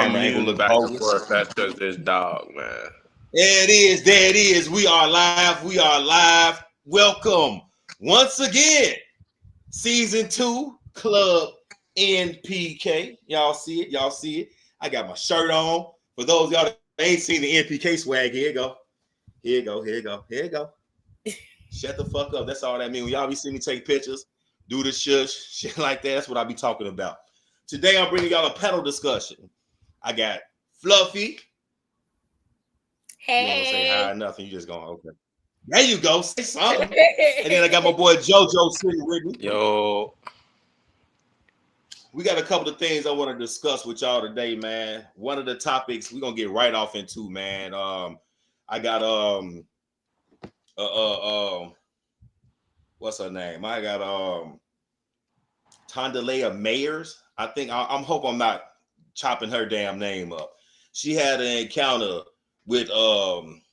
camera angle look back bogus. and forth. That's just this dog, man. There it is. There it is. We are live. We are live. Welcome once again. Season 2, Club NPK. Y'all see it? Y'all see it? I got my shirt on. For those of y'all that ain't seen the NPK swag, here you go. Here you go. Here you go. Here you go. Shut the fuck up. That's all that means. When y'all be seeing me take pictures, do the shush, shit like that. That's what I be talking about. Today, I'm bringing y'all a panel discussion. I got Fluffy. Hey. You ain't gonna say hi or nothing. You just going, okay. There you go. Say something. And then I got my boy JoJo sitting with me. Yo. We got a couple of things I want to discuss with y'all today, man. One of the topics we're gonna get right off into, man. I got what's her name? I got Tondalaya Mayers. I think I'm hope I'm not chopping her damn name up. She had an encounter with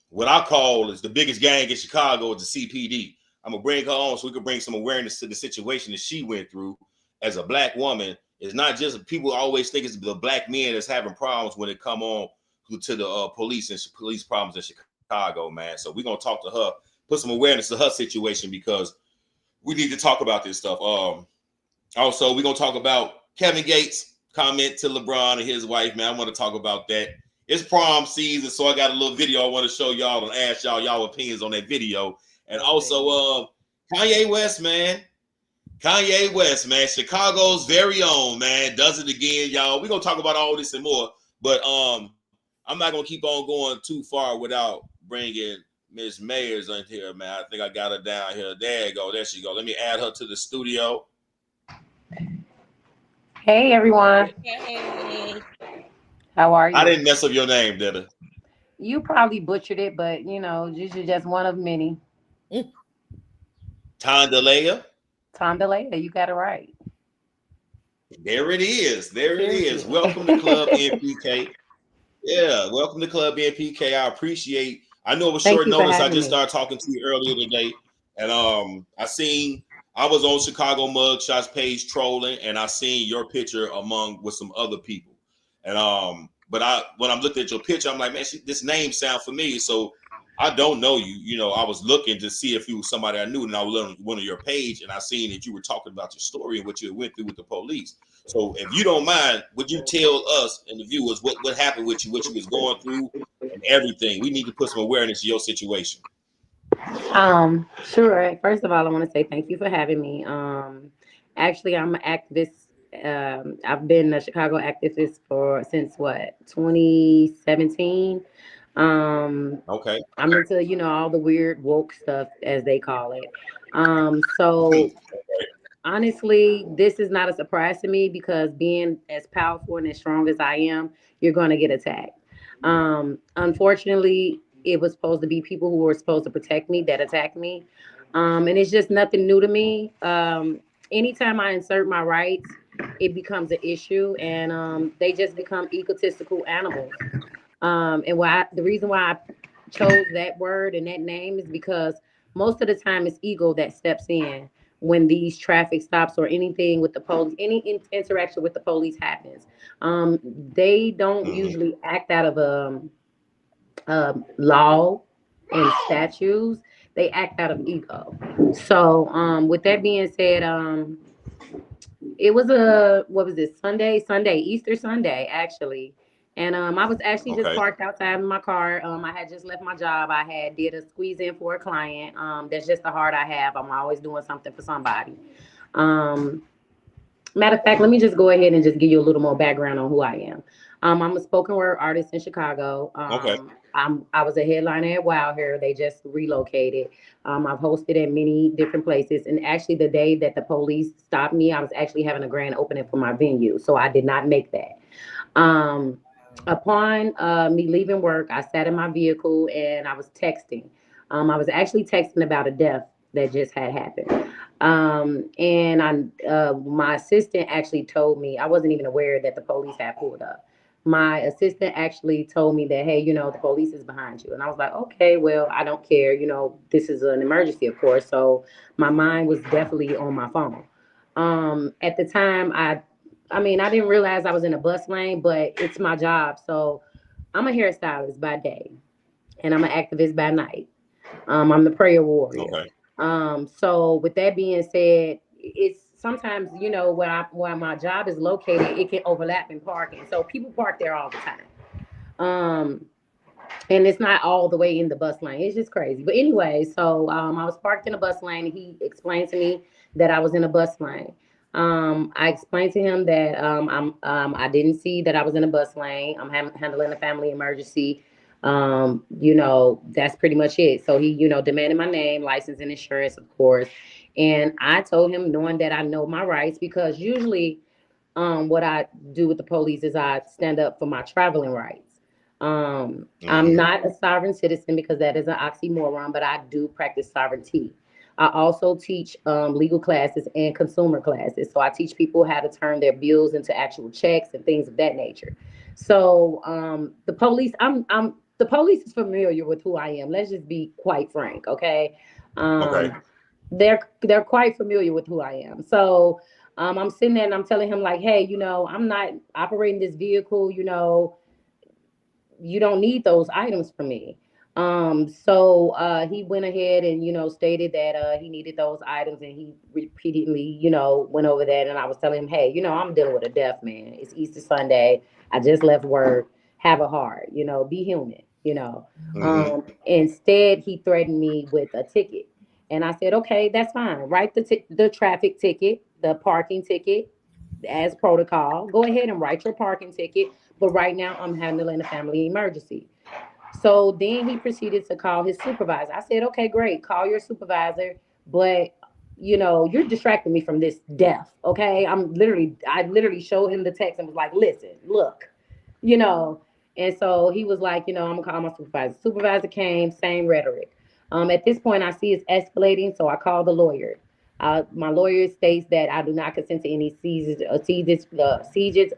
what I call is the biggest gang in Chicago, is the CPD. I'm gonna bring her on so we can bring some awareness to the situation that she went through as a black woman. It's not just people always think it's the black men that's having problems when it come on to the police and police problems in Chicago, man. So we're gonna talk to her, put some awareness to her situation because we need to talk about this stuff. Also, we're gonna talk about Kevin Gates' comment to LeBron and his wife, man. I want to talk about that. It's prom season, so I got a little video I want to show y'all and ask y'all opinions on that video. And also, Kanye West, man. Kanye West, man. Chicago's very own, man. Does it again, y'all. We're going to talk about all this and more. But I'm not going to keep on going too far without bringing Ms. Mayers in here, man. I think I got her down here. There you go. There she go. Let me add her to the studio. Hey, everyone. Hey. How are you? I didn't mess up your name, did I? You probably butchered it, but, you know, you're just one of many. Tondalaya. Tondalaya, you got it right. There it is. There it is. Welcome to Club NPK. Yeah, welcome to Club NPK. I appreciate. I know it was short notice. I just started talking to you earlier today, and I was on Chicago Mugshots page trolling, and I seen your picture with some other people, and when I'm looking at your picture, I'm like, man, this name sounds familiar. So I don't know you. You know, I was looking to see if you was somebody I knew, and I was on one of your page, and I seen that you were talking about your story and what you went through with the police. So if you don't mind, would you tell us and the viewers what happened with you, what you was going through, and everything? We need to put some awareness to your situation. Sure. First of all, I want to say thank you for having me. Actually, I'm an activist. I've been a Chicago activist since 2017. Okay. I'm into, you know, all the weird woke stuff as they call it. So honestly, this is not a surprise to me because being as powerful and as strong as I am, you're going to get attacked. Unfortunately, it was supposed to be people who were supposed to protect me that attacked me. And it's just nothing new to me. Anytime I insert my rights, it becomes an issue, and they just become egotistical animals. And the reason why I chose that word and that name is because most of the time it's ego that steps in when these traffic stops or anything with the police, any interaction with the police happens. They don't usually act out of law and statutes. They act out of ego. So with that being said, it was Easter Sunday, actually. And I was actually just parked outside in my car. I had just left my job. I did a squeeze in for a client. That's just the heart I have. I'm always doing something for somebody. Matter of fact, let me just go ahead and just give you a little more background on who I am. I'm a spoken word artist in Chicago. I was a headliner at Wild Hair. They just relocated. I've hosted at many different places. And actually, the day that the police stopped me, I was actually having a grand opening for my venue. So I did not make that. Upon me leaving work, I sat in my vehicle and I was texting. I was actually texting about a death that just had happened. My assistant actually told me, I wasn't even aware that the police had pulled up. My assistant actually told me that, hey, you know, the police is behind you. And I was like, okay, well, I don't care. You know, this is an emergency, of course. So my mind was definitely on my phone. At the time, I mean, I didn't realize I was in a bus lane, but it's my job. So I'm a hairstylist by day and I'm an activist by night. I'm the prayer warrior. Okay. So with that being said, it's sometimes, you know, where my job is located, it can overlap in parking. So people park there all the time. Um, and it's not all the way in the bus lane. It's just crazy. But anyway, so I was parked in a bus lane. And he explained to me that I was in a bus lane. I explained to him that I didn't see that I was in a bus lane. I'm handling a family emergency. You know, that's pretty much it. So he, you know, demanded my name, license, and insurance, of course. And I told him, knowing that I know my rights, because usually what I do with the police is I stand up for my traveling rights. I'm Mm-hmm. not a sovereign citizen because that is an oxymoron, but I do practice sovereignty. I also teach legal classes and consumer classes. So I teach people how to turn their bills into actual checks and things of that nature. So the police is familiar with who I am. Let's just be quite frank, okay? Okay. Um, they're quite familiar with who I am. So I'm sitting there and I'm telling him like, hey, you know, I'm not operating this vehicle, you know, you don't need those items from me. So he went ahead and, you know, stated that he needed those items and he repeatedly, you know, went over that. And I was telling him, hey, you know, I'm dealing with a deaf man. It's Easter Sunday. I just left work. Have a heart, you know, be human, you know. Mm-hmm. Instead, he threatened me with a ticket. And I said, okay, that's fine. Write the traffic ticket, the parking ticket as protocol. Go ahead and write your parking ticket. But right now, I'm handling a family emergency. So then he proceeded to call his supervisor. I said, okay, great. Call your supervisor. But, you know, you're distracting me from this death. Okay. I literally showed him the text and was like, listen, look, you know. And so he was like, you know, I'm going to call my supervisor. Supervisor came, same rhetoric. At this point, I see it's escalating. So I called the lawyer. My lawyer states that I do not consent to any sieges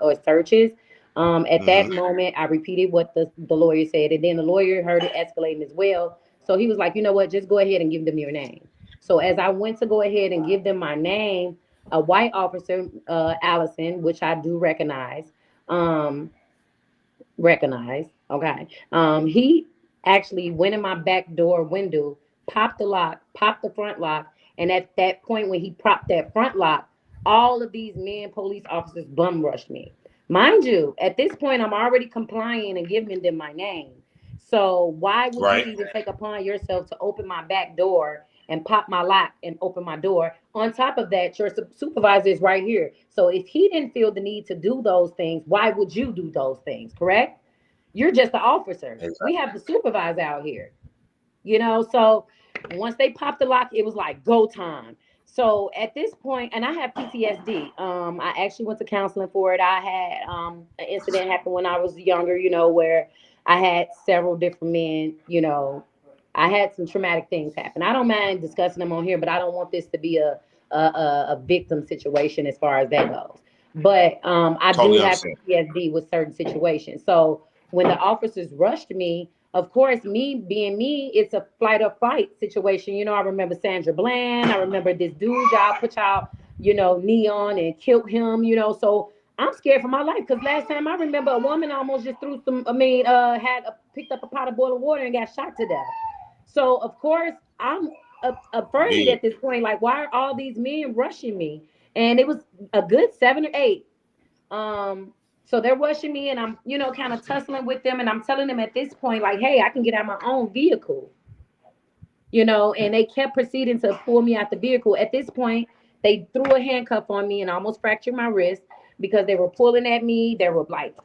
or searches. At that Mm-hmm. moment, I repeated what the lawyer said, and then the lawyer heard it escalating as well. So he was like, you know what, just go ahead and give them your name. So as I went to go ahead and give them my name, a white officer, Allison, which I do um, recognize, okay, he actually went in my back door window, popped the lock, popped the front lock, and at that point when he popped that front lock, all of these men, police officers, bum rushed me. Mind you, at this point, I'm already complying and giving them my name. So why would you Right. even take upon yourself to open my back door and pop my lock and open my door? On top of that, your supervisor is right here. So if he didn't feel the need to do those things, why would you do those things? Correct? You're just the officer. We Exactly. have the supervisor out here, you know. So once they popped the lock, it was like go time. So at this point, and I have PTSD. I actually went to counseling for it. I had an incident happen when I was younger, you know, where I had several different men, you know. I had some traumatic things happen. I don't mind discussing them on here, but I don't want this to be a victim situation as far as that goes. But I do Totally have understand. PTSD with certain situations. So when the officers rushed me, of course, me being me, it's a flight or fight situation. You know, I remember Sandra Bland. I remember this dude y'all put y'all, you know, knee on and killed him, you know. So I'm scared for my life because last time I remember a woman almost just threw picked up a pot of boiling water and got shot to death. So, of course, I'm afraid Big. at this point. Like, why are all these men rushing me? And it was a good 7 or 8. Um, so they're rushing me, and I'm, you know, kind of tussling with them, and I'm telling them at this point, like, hey, I can get out my own vehicle, you know, and they kept proceeding to pull me out the vehicle. At this point, they threw a handcuff on me and almost fractured my wrist because they were pulling at me. They were like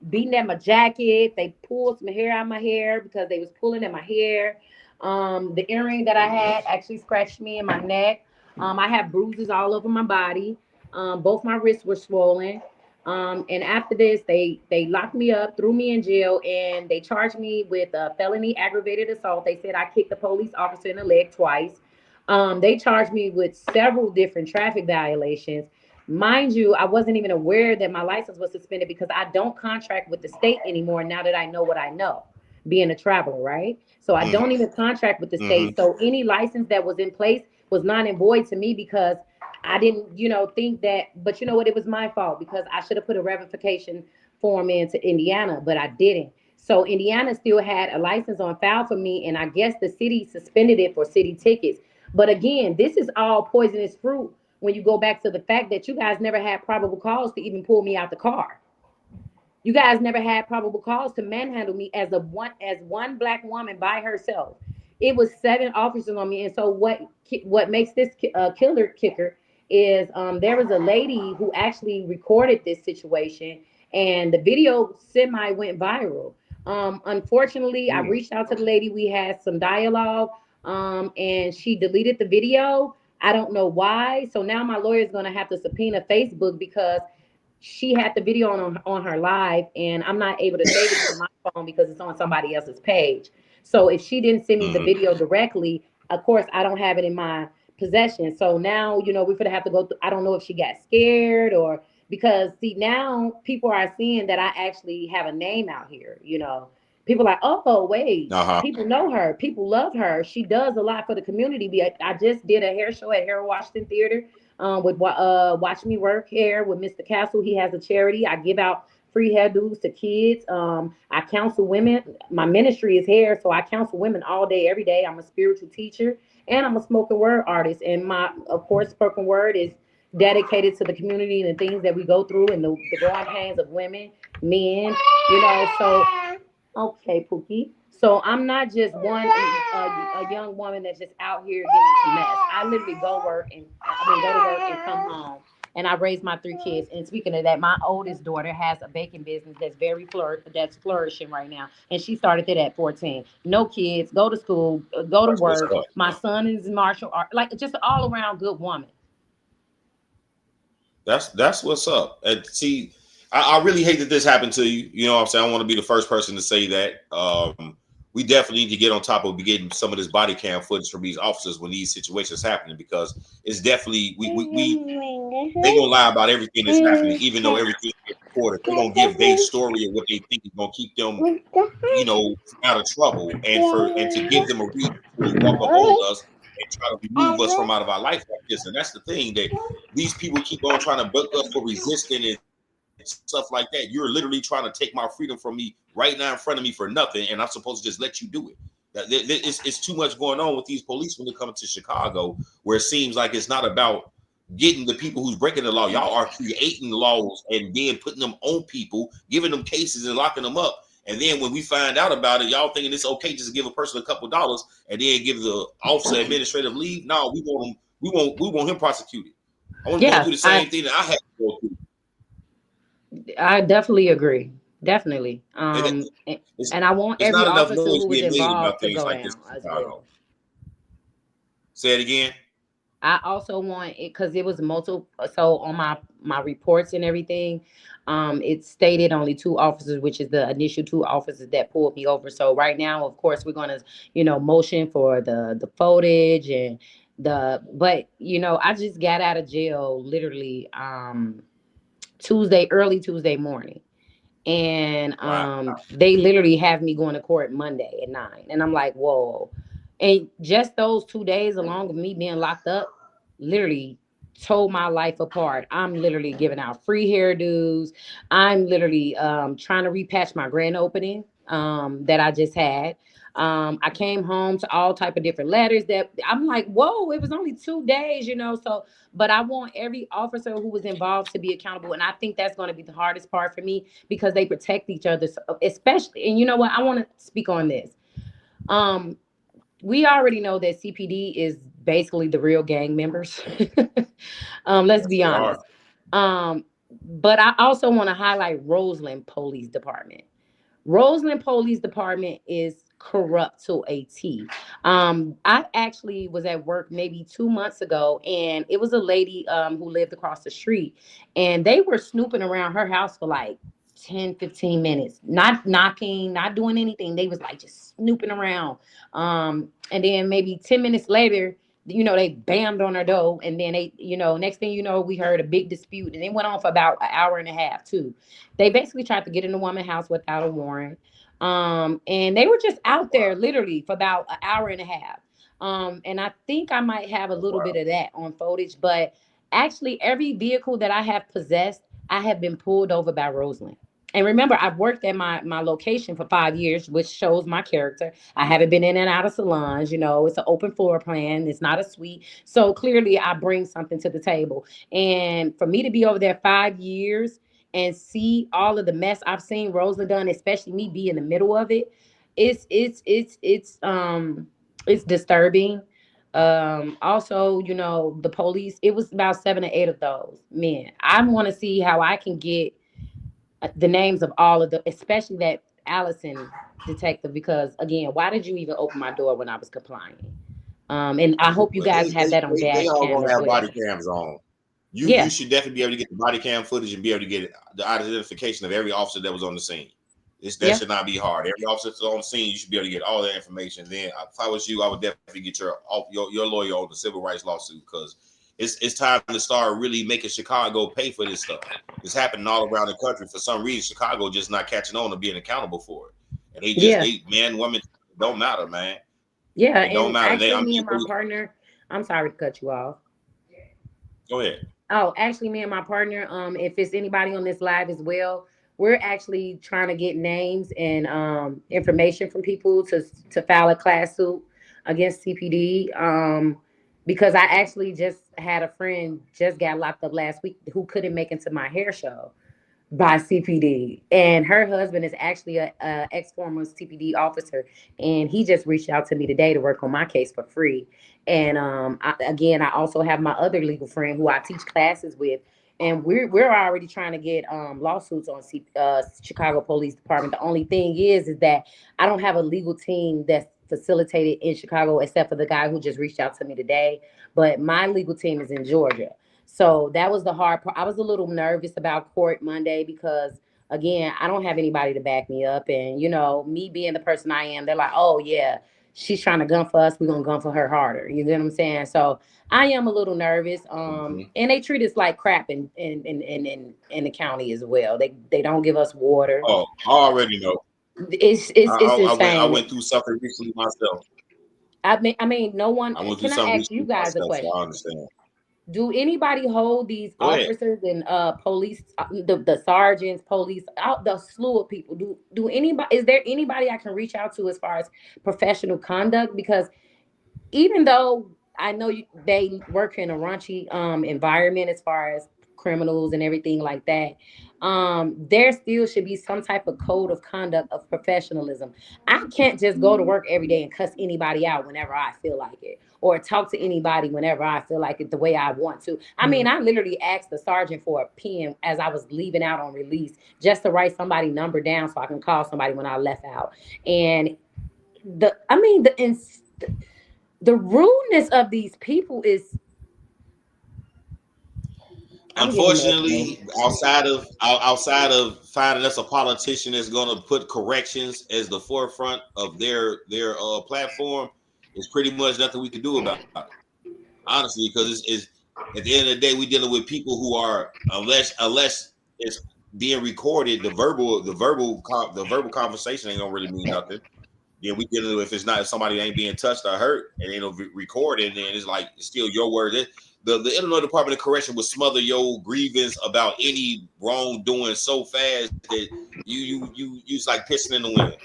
beating at my jacket. They pulled some hair out of my hair because they was pulling at my hair. The earring that I had actually scratched me in my neck. I have bruises all over my body. Both my wrists were swollen. And after this, they locked me up, threw me in jail, and they charged me with a felony aggravated assault. They said I kicked the police officer in the leg twice. They charged me with several different traffic violations. Mind you, I wasn't even aware that my license was suspended because I don't contract with the state anymore now that I know what I know, being a traveler, right? So I don't even contract with the Mm-hmm. state. So any license that was in place was non and void to me because I didn't, think that, but you know what? It was my fault because I should have put a ratification form into Indiana, but I didn't. So Indiana still had a license on file for me, and I guess the city suspended it for city tickets. But again, this is all poisonous fruit when you go back to the fact that you guys never had probable cause to even pull me out the car. You guys never had probable cause to manhandle me as one black woman by herself. It was 7 officers on me, and so what makes this killer kicker is there was a lady who actually recorded this situation, and the video semi went viral. Unfortunately, I reached out to the lady. We had some dialogue, and she deleted the video. I don't know why. So now my lawyer is going to have to subpoena Facebook because she had the video on her live, and I'm not able to save it to my phone because it's on somebody else's page. So if she didn't send me the video directly, of course I don't have it in my possession. So now, we're gonna have to go through. I don't know if she got scared or because see now people are seeing that I actually have a name out here. People are like, oh wait, people know her, people love her. She does a lot for the community. I just did a hair show at Harold Washington Theater with Watch Me Work Hair with Mr. Castle. He has a charity. I give out free hairdos to kids. I counsel women. My ministry is hair, so I counsel women all day, every day. I'm a spiritual teacher and I'm a spoken word artist. And my, of course, spoken word is dedicated to the community and the things that we go through and the growing pains of women, men, So okay, Pookie. So I'm not just a young woman that's just out here getting into mess. I literally go to work and come home, and I raise my 3 kids. And speaking of that, my oldest daughter has a baking business that's flourishing right now, and she started it at 14. No kids, go to school, go to That's what's work. up. My son is martial art, like just all around good woman. That's what's up. And see, I really hate that this happened to you. You know what I'm saying? I want to be the first person to say that. We definitely need to get on top of getting some of this body cam footage from these officers when these situations happening because it's definitely they gonna lie about everything that's happening, even though everything is recorded. They gonna give their story of what they think is gonna keep them, out of trouble, and to give them a reason to walk up on us and try to remove us from out of our life like this. And that's the thing that these people keep on trying to book us for resisting and stuff like that. You're literally trying to take my freedom from me right now in front of me for nothing, and I'm supposed to just let you do it. It's too much going on with these police when they come to Chicago, where it seems like it's not about getting the people who's breaking the law. Y'all are creating laws and then putting them on people, giving them cases and locking them up. And then when we find out about it, y'all thinking it's okay just to give a person a couple dollars and then give the officer administrative leave. No, we want him prosecuted. I want to do the same thing that I had to go through. I definitely agree. Definitely. And I want every officer who was involved to go down as well. Say it again. I also want it because it was multiple. So on my reports and everything, it stated only 2 officers, which is the initial 2 officers that pulled me over. So right now, of course, we're gonna, motion for the footage and but I just got out of jail literally early Tuesday morning. And they literally have me going to court Monday at 9. And I'm like, whoa. And just those 2 days along with me being locked up, literally tore my life apart. I'm literally giving out free hairdos. I'm literally trying to repatch my grand opening that I just had. I came home to all type of different letters that I'm like, whoa, it was only 2 days, So, but I want every officer who was involved to be accountable. And I think that's going to be the hardest part for me because they protect each other, especially. And you know what? I want to speak on this. We already know that CPD is basically the real gang members. Let's be honest. But I also want to highlight Roseland Police Department. Roseland Police Department is corrupt to a T. I actually was at work maybe 2 months ago, and it was a lady who lived across the street, and they were snooping around her house for like 10, 15 minutes, not knocking, not doing anything. They was like just snooping around. And then maybe 10 minutes later, they bammed on her door, and then they, next thing you know, we heard a big dispute, and it went on for about an hour and a half too. They basically tried to get in the woman's house without a warrant. And they were just out there literally for about an hour and a half. And I think I might have a little bit of that on footage, but Actually, every vehicle that I have possessed, I have been pulled over by Roseland. And remember, I've worked at my location for 5 years, which shows my character. I haven't been in and out of salons. It's an open floor plan. It's not a suite. So clearly, I bring something to the table. And for me to be over there 5 years and see all of the mess I've seen Roseland done, especially me be in the middle of it, it's disturbing. Also, the police, it was about 7 or 8 of those men. I want to see how I can get the names of all of the, especially that Allison detective, because again, why did you even open my door when I was complying? And I hope you But guys have that on they dash all cam gonna as have well. body cams on. You Yeah. should definitely be able to get the body cam footage and be able to get the identification of every officer that was on the scene. That should not be hard. Every officer that's on the scene, you should be able to get all that information. Then, if I was you, I would definitely get your lawyer on the civil rights lawsuit, because it's time to start really making Chicago pay for this stuff. It's happening all around the country. For some reason, Chicago just not catching on to being accountable for it. And they man, woman, it don't matter, man. Yeah, It don't and matter. actually, me and my partner, I'm sorry to cut you off. Go ahead. Oh, actually, me and my partner, if it's anybody on this live as well, we're actually trying to get names and information from people to file a class suit against CPD. Because I actually just had a friend just got locked up last week who couldn't make it to my hair show by CPD, and her husband is actually a ex-former CPD officer, and he just reached out to me today to work on my case for free. And I also have my other legal friend who I teach classes with, and we're already trying to get lawsuits on Chicago Police Department. The only thing is that I don't have a legal team that's facilitated in Chicago except for the guy who just reached out to me today, but my legal team is in Georgia. So that was the hard part. I was a little nervous about court Monday because, again, I don't have anybody to back me up. And, me being the person I am, they're like, oh, yeah, she's trying to gun for us. We're going to gun for her harder. You get what I'm saying? So I am a little nervous. And they treat us like crap in the county as well. They don't give us water. Oh, I already know. It's insane. I went through something recently myself. I mean, no one. I went through Can I something ask you guys a question? So I understand. Do anybody hold these Go ahead. officers and police, the sergeants, police, out the slew of people? Do anybody? Is there anybody I can reach out to as far as professional conduct? Because even though I know they work in a raunchy environment as far as criminals and everything like that, there still should be some type of code of conduct of professionalism. I can't just go to work every day and cuss anybody out whenever I feel like it, or talk to anybody whenever I feel like it the way I want to. I mean, I literally asked the sergeant for a pen as I was leaving out on release just to write somebody's number down so I can call somebody when I left out. And the rudeness of these people is, unfortunately, outside of finding us a politician that's going to put corrections as the forefront of their platform, it's pretty much nothing we can do about it. Honestly, because it's at the end of the day, we're dealing with people who are, unless it's being recorded, the verbal conversation ain't gonna really mean nothing. Yeah, we dealing with, if somebody ain't being touched or hurt and they don't record it, then it's like it's still your word. The Illinois Department of Correction will smother your grievance about any wrongdoing so fast that you it's like pissing in the wind.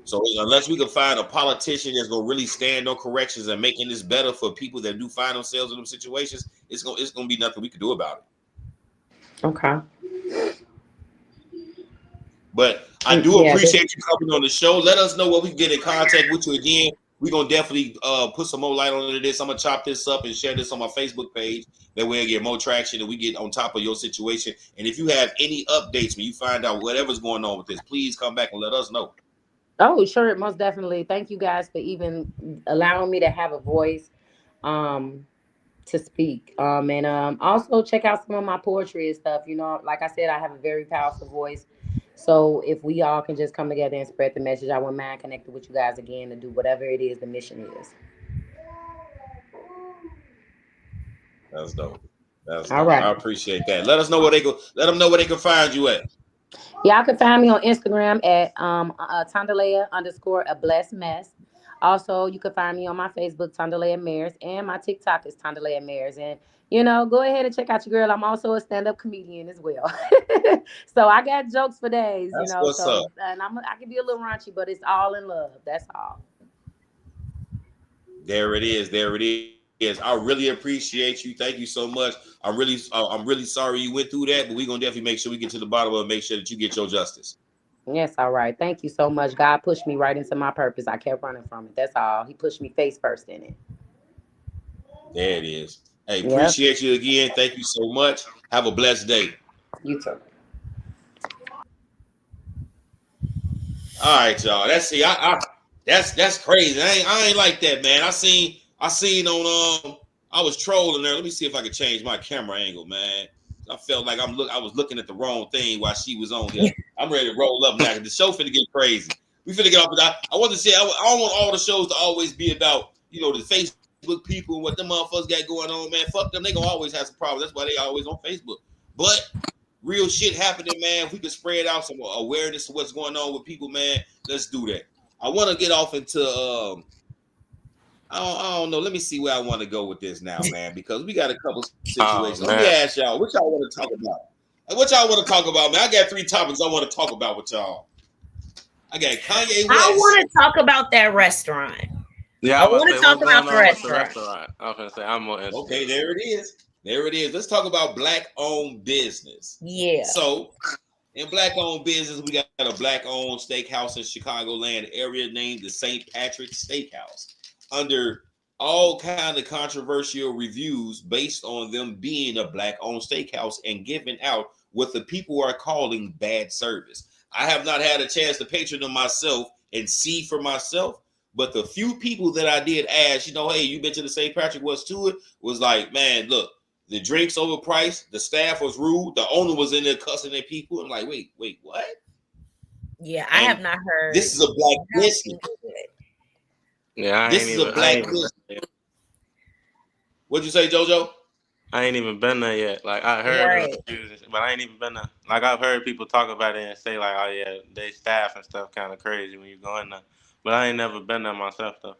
So unless we can find a politician that's gonna really stand on corrections and making this better for people that do find themselves in them situations, it's gonna be nothing we can do about it. Okay. But I do appreciate you coming on the show. Let us know what we can get in contact with you again. We're gonna definitely put some more light on this. I'm gonna chop this up and share this on my Facebook page. That way I get more traction and we get on top of your situation. And if you have any updates when you find out whatever's going on with this, please come back and let us know. Oh, sure, most definitely. Thank you guys for even allowing me to have a voice to speak. And also check out some of my poetry and stuff. Like I said, I have a very powerful voice. So if we all can just come together and spread the message, I wouldn't mind connecting with you guys again to do whatever it is the mission is. That's dope. That's all dope. right. I appreciate that. Let us know where they go. Let them know where they can find you at. Y'all can find me on Instagram at Tondalaya _a blessed mess. Also, you can find me on my Facebook, Tondalaya Mayers, and my TikTok is Tondalaya Mayers. And go ahead and check out your girl. I'm also a stand-up comedian as well. So I got jokes for days, That's what's So up. and I can be a little raunchy, but it's all in love. That's all. There it is. There it is. I really appreciate you. Thank you so much. I'm really sorry you went through that, but we're gonna definitely make sure we get to the bottom of it and make sure that you get your justice. Yes, all right. Thank you so much. God pushed me right into my purpose. I kept running from it. That's all. He pushed me face first in it. There it is. Hey, Yep. appreciate you again. Thank you so much. Have a blessed day. You too. All right, y'all. That's crazy. I ain't like that, man. I seen on I was trolling there. Let me see if I can change my camera angle, man. I felt like I was looking at the wrong thing while she was on here. I'm ready to roll up now. The show finna get crazy. We finna get off. I want to say I don't want all the shows to always be about the Facebook people and what them motherfuckers got going on, man. Fuck them. They gonna always have some problems. That's why they always on Facebook. But real shit happening, man. If we could spread out some awareness of what's going on with people, man, let's do that. I want to get off into I don't know. Let me see where I want to go with this now, man, because we got a couple situations. Let me ask y'all, what y'all want to talk about? What y'all want to talk about, man? I got 3 topics I want to talk about with y'all. I got Kanye West. I want to talk about that restaurant. Yeah, I want to talk about the restaurant. I was gonna say I'm more interested. Okay, there it is. There it is. Let's talk about black-owned business. Yeah. So, in black-owned business, we got a black-owned steakhouse in Chicagoland area named the St. Patrick's Steakhouse. Under all kind of controversial reviews based on them being a black-owned steakhouse and giving out what the people are calling bad service. I have not had a chance to patron them myself and see for myself, but the few people that I did ask, hey, you been to the St. Patrick, what's to it? Was like, man, look, the drinks overpriced, the staff was rude, the owner was in there cussing at people. I'm like, wait, what? Yeah, I have not heard. This is a black business. Yeah, this is a black business. What'd you say, JoJo? I ain't even been there yet. Like I heard reviews, but I ain't even been there. Like I've heard people talk about it and say like, oh yeah, they staff and stuff kind of crazy when you go in there. But I ain't never been there myself though.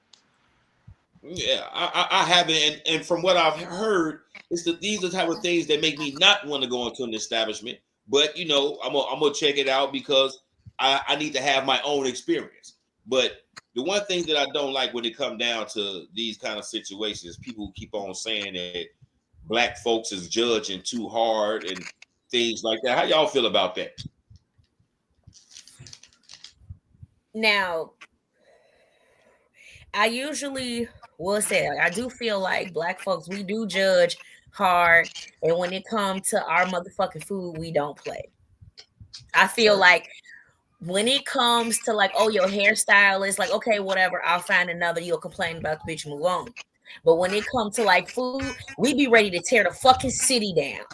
Yeah, I haven't, and from what I've heard, it's that these are the type of things that make me not want to go into an establishment. But I'm gonna check it out because I need to have my own experience. But the one thing that I don't like when it comes down to these kind of situations, people keep on saying that black folks is judging too hard and things like that. How y'all feel about that? Now, I usually will say, I do feel like black folks, we do judge hard, and when it comes to our motherfucking food, we don't play. I feel like when it comes to like, oh, your hairstyle is like, okay, whatever, I'll find another, you'll complain about the bitch, move on. But when it comes to like food, we be ready to tear the fucking city down.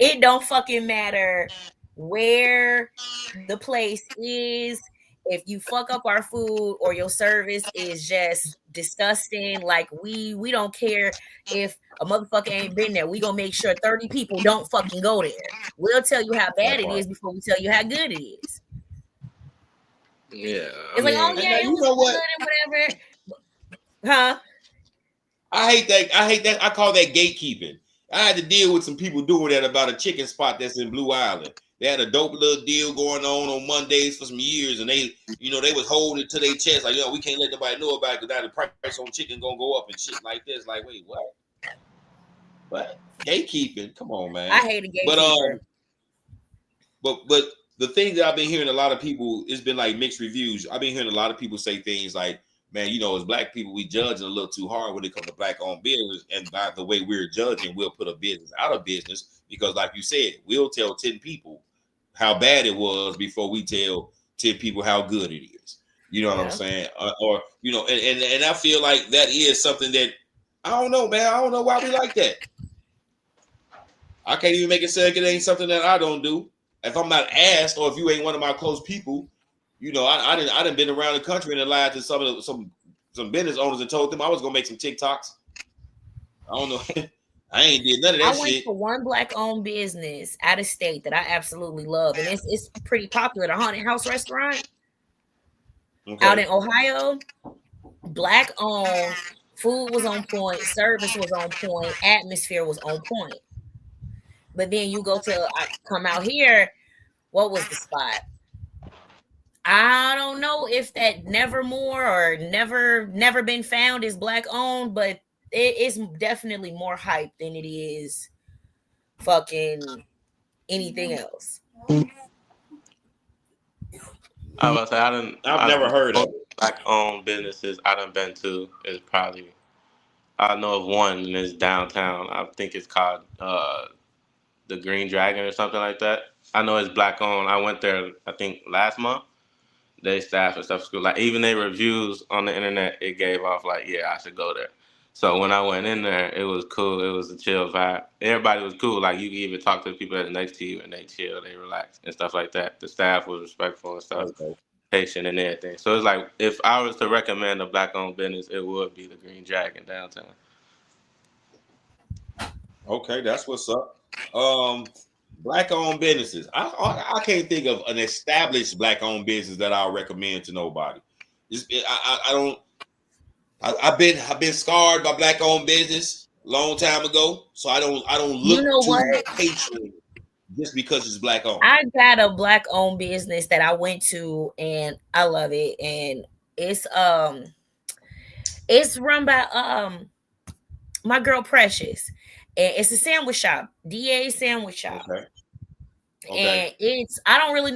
It don't fucking matter where the place is. If you fuck up our food or your service is just disgusting, like we don't care if a motherfucker ain't been there. We gonna make sure 30 people don't fucking go there. We'll tell you how bad it is before we tell you how good it is. Yeah, it's like, oh yeah, it was good and whatever. Huh? I hate that. I call that gatekeeping. I had to deal with some people doing that about a chicken spot that's in Blue Island. They had a dope little deal going on Mondays for some years, and they was holding it to their chest like, we can't let nobody know about it because now the price on chicken gonna go up and shit like this. Like, wait, what? What? Gatekeeping? Come on, man. I hate a gatekeeper. But the thing that I've been hearing a lot of people, it's been like mixed reviews. I've been hearing a lot of people say things like, man, as black people, we judge a little too hard when it comes to black-owned business. And by the way we're judging, we'll put a business out of business because, like you said, we'll tell 10 people how bad it was before we tell 10 people how good it is. You know what I'm saying? And I feel like that is something that, I don't know, man. I don't know why we like that. I can't even make it say it ain't something that I don't do. If I'm not asked, or if you ain't one of my close people, I didn't been around the country and lied to some business owners and told them I was gonna make some TikToks. I don't know. I ain't did none of that shit. I went to one black-owned business out of state that I absolutely love, and it's pretty popular. The Haunted House restaurant. Out in Ohio, Black owned, food was on point, service was on point, atmosphere was on point. But then you go to come out here, what was the spot? I don't know if that Nevermore or never been found is Black owned, but it is definitely more hype than it is fucking anything else. I was say I've never heard of it. Black owned businesses I done been to is probably, I know of one, and it's downtown. I think it's called the Green Dragon or something like that. I know it's Black owned. I went there I think last month. They staff and stuff school, like even their reviews on the internet, it gave off like, yeah, I should go there. So when I went in there, it was cool. It was a chill vibe. Everybody was cool. Like you could even talk to the people that's next to you, and they chill, they relax and stuff like that. The staff was respectful and stuff, patient and everything. So it's like if I was to recommend a Black-owned business, it would be the Green Dragon downtown. Okay, that's what's up. Black-owned businesses. I can't think of an established Black-owned business that I'll recommend to nobody. I've been scarred by Black-owned business a long time ago, so I don't look to patron just because it's Black-owned. I got a Black-owned business that I went to, and I love it, and it's run by my girl Precious. And it's a sandwich shop, DA sandwich shop. Okay. And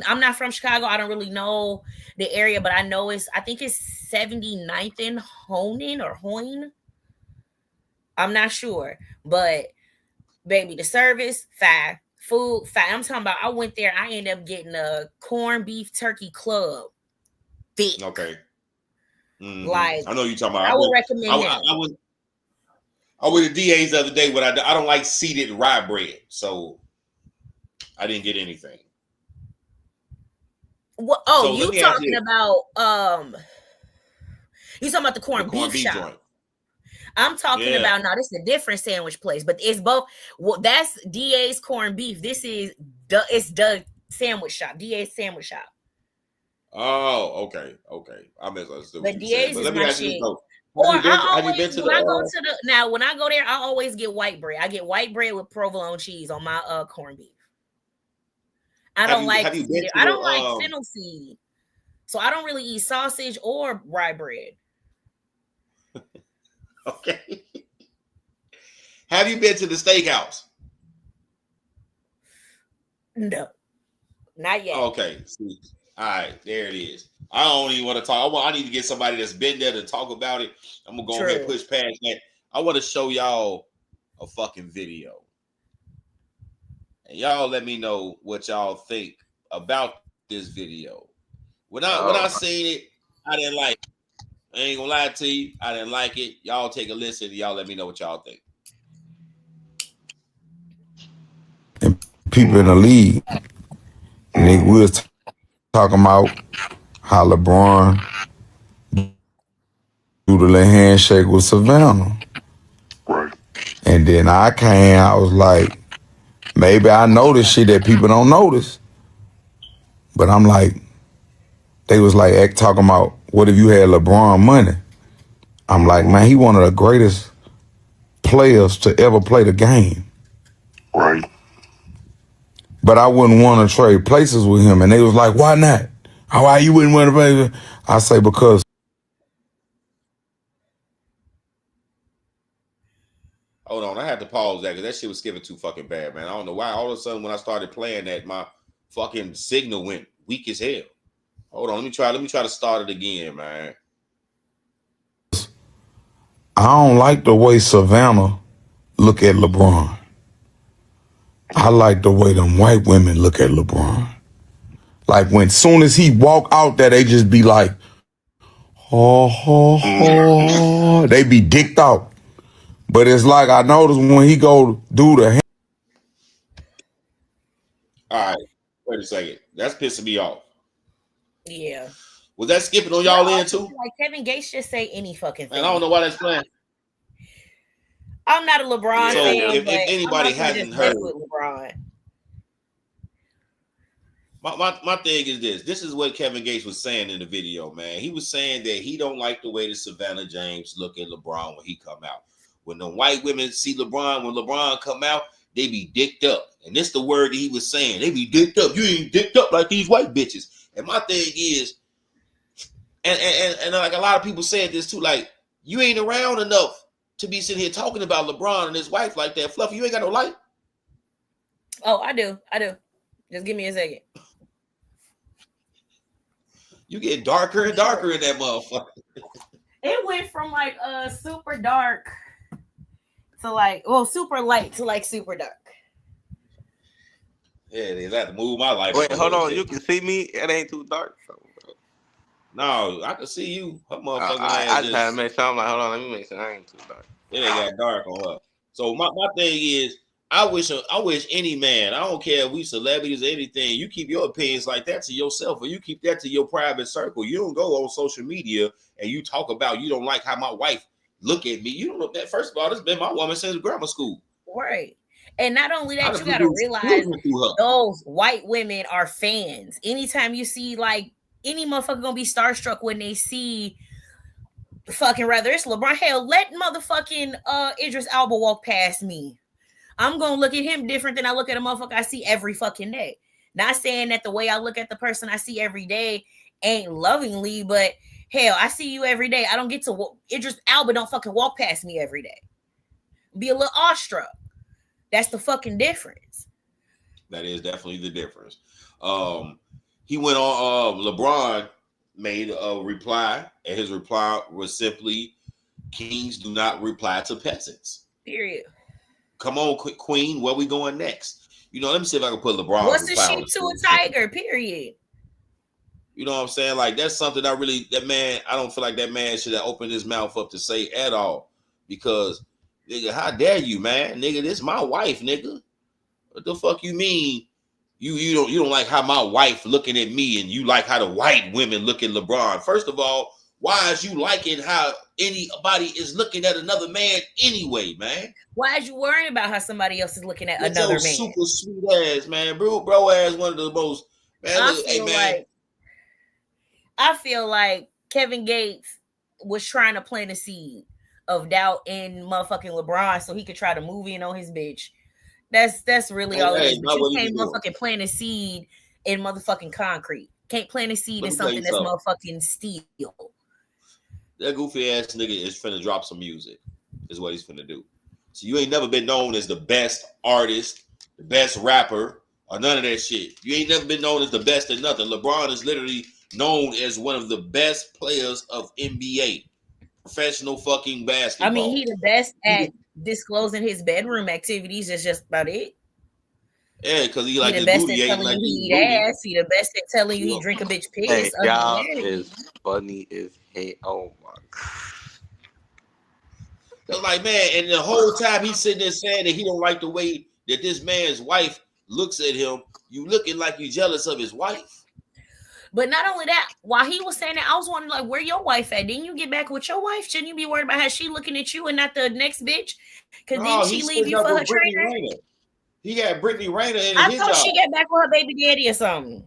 I'm not from Chicago. I don't really know the area, but I know I think it's 79th and Hoyne. I'm not sure. But baby, the service, fine. Food, fine. I'm talking about I went there, I ended up getting a corned beef turkey club. Thick. Okay. Mm-hmm. Like I know you're talking about. I would recommend that. I went to DA's the other day, but I don't like seeded rye bread, so I didn't get anything. What? Oh, so you talking about the corned beef shop? Joint. I'm talking about this is a different sandwich place, but it's both. Well, that's DA's corned beef. This is the sandwich shop, DA's sandwich shop. Oh, okay. I misunderstood. But DA's is my shit. When I go there, I always get white bread. I get white bread with provolone cheese on my corned beef. I don't like fennel seed, so I don't really eat sausage or rye bread. Okay. Have you been to the steakhouse? No, not yet. Okay. All right, there it is. I don't even want to talk. I need to get somebody that's been there to talk about it. I'm gonna go ahead and push past that. I want to show y'all a fucking video, and y'all let me know what y'all think about this video. When I seen it, I didn't like it. I ain't gonna lie to you, I didn't like it. Y'all take a listen. And y'all let me know what y'all think. And people in the league, nigga, we was talking about how LeBron do the little handshake with Savannah. Right. And then I was like, maybe I notice shit that people don't notice. But I'm like, they was like talking about, what if you had LeBron money? I'm like, man, he one of the greatest players to ever play the game. Right. But I wouldn't want to trade places with him. And they was like, why not? Why you wouldn't want to play? I say, because. Hold on, I had to pause that because that shit was skipping too fucking bad, man. I don't know why. All of a sudden, when I started playing that, my fucking signal went weak as hell. Hold on, let me try to start it again, man. I don't like the way Savannah look at LeBron. I like the way them white women look at LeBron. Like when soon as he walk out there, they just be like, oh. They be dicked out. But it's like I noticed when he go do the. All right, wait a second. That's pissing me off. Yeah. Was that skipping on y'all end too? Like Kevin Gates just say any fucking thing. And I don't know why that's playing. I'm not a LeBron fan. If anybody hasn't heard, with LeBron. My thing is this. This is what Kevin Gates was saying in the video, man. He was saying that he don't like the way that Savannah James look at LeBron when he come out. When the white women see LeBron, when LeBron come out, they be dicked up. And this the word that he was saying. They be dicked up. You ain't dicked up like these white bitches. And my thing is, and like a lot of people said this too, like, you ain't around enough to be sitting here talking about LeBron and his wife like that. Fluffy, you ain't got no light. Oh, I do. Just give me a second. You get darker and darker in that motherfucker. It went from like super dark to like, well, super light to like super dark. Yeah, they have to move my life. Wait, hold on. You can see me. It ain't too dark. No, I can see you. Her motherfucking I just had to make sure. I'm like, hold on. Let me make sure I ain't too dark. It ain't got dark on her. So my thing is, I wish any man, I don't care if we celebrities or anything, you keep your opinions like that to yourself, or you keep that to your private circle. You don't go on social media and you talk about you don't like how my wife look at me. You don't know that. First of all, this has been my woman since grammar school. Right. And not only that, you gotta realize those white women are fans. Anytime you see like any motherfucker gonna be starstruck when they see fucking, rather it's LeBron. Hell, let motherfucking Idris Elba walk past me. I'm gonna look at him different than I look at a motherfucker I see every fucking day. Not saying that the way I look at the person I see every day ain't lovingly, but hell, I see you every day. I don't get to Idris Elba don't fucking walk past me every day. Be a little awestruck. That's the fucking difference. That is definitely the difference. He went on. LeBron made a reply, and his reply was simply, "Kings do not reply to peasants." Period. Come on, Queen. Where we going next? You know, let me see if I can put LeBron. What's a sheep to a tiger? Period. You know what I'm saying? Like, that's something I don't feel like that man should have opened his mouth up to say at all. Because, nigga, how dare you, man? Nigga, this is my wife, nigga. What the fuck you mean? You don't like how my wife looking at me, and you like how the white women look at LeBron. First of all, why is you liking how anybody is looking at another man anyway, man? Why is you worrying about how somebody else is looking at another man? Super sweet ass, man. Bro ass one of the most, man. I feel like Kevin Gates was trying to plant a seed of doubt in motherfucking LeBron so he could try to move in on his bitch. That's really all it is. But you can't motherfucking plant a seed in motherfucking concrete. Can't plant a seed in something that's motherfucking steel. That goofy ass nigga is finna drop some music, is what he's finna do. So you ain't never been known as the best artist, the best rapper, or none of that shit. You ain't never been known as the best at nothing. LeBron is literally known as one of the best players of NBA, professional fucking basketball. I mean, he the best at disclosing his bedroom activities. Is just about it. Yeah, because he like the best at telling you he eat ass. He the best at telling you he drink a bitch piss. Hey, y'all is funny as hell. Oh my god. Like, man, and the whole time he's sitting there saying that he don't like the way that this man's wife looks at him. You looking like you jealous of his wife. But not only that, while he was saying that, I was wondering, like, where your wife at? Didn't you get back with your wife? Shouldn't you be worried about how she looking at you and not the next bitch? Because didn't she leave you for her trainer? He had Brittany Rayner in his job. I thought she got back with her baby daddy or something.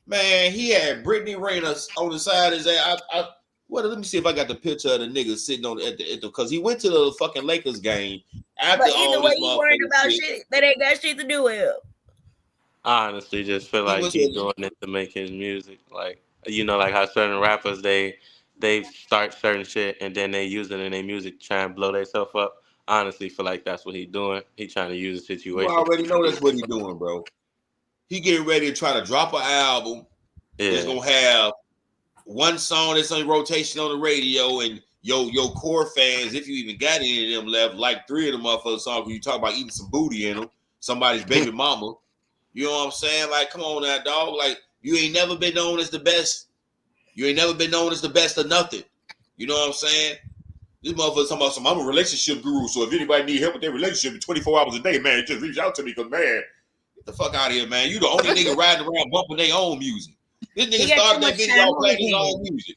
Man, he had Brittany Rayner on the side of his ass. Let me see if I got the picture of the nigga sitting on at the because he went to the fucking Lakers game after but either way, you worried about shit that ain't got shit to do with him. I honestly just feel like he's doing it to make his music. Like, you know, like how certain rappers they start certain shit and then they use it in their music to try and blow themselves up. I honestly feel like that's what he's doing. He's trying to use the situation. You already know that's what he's doing, bro. He getting ready to try to drop an album. Yeah. It's gonna have one song that's on rotation on the radio, and your core fans, if you even got any of them left, like 3 of them motherfucking songs when you talk about eating some booty in them, somebody's baby mama. You know what I'm saying? Like, come on now, dog. Like, you ain't never been known as the best. You ain't never been known as the best of nothing. You know what I'm saying? This motherfucker talking about I'm a relationship guru, so if anybody need help with their relationship 24 hours a day, man, just reach out to me, because, man, get the fuck out of here, man. You the only nigga riding around bumping their own music. This nigga started that video playing his own music.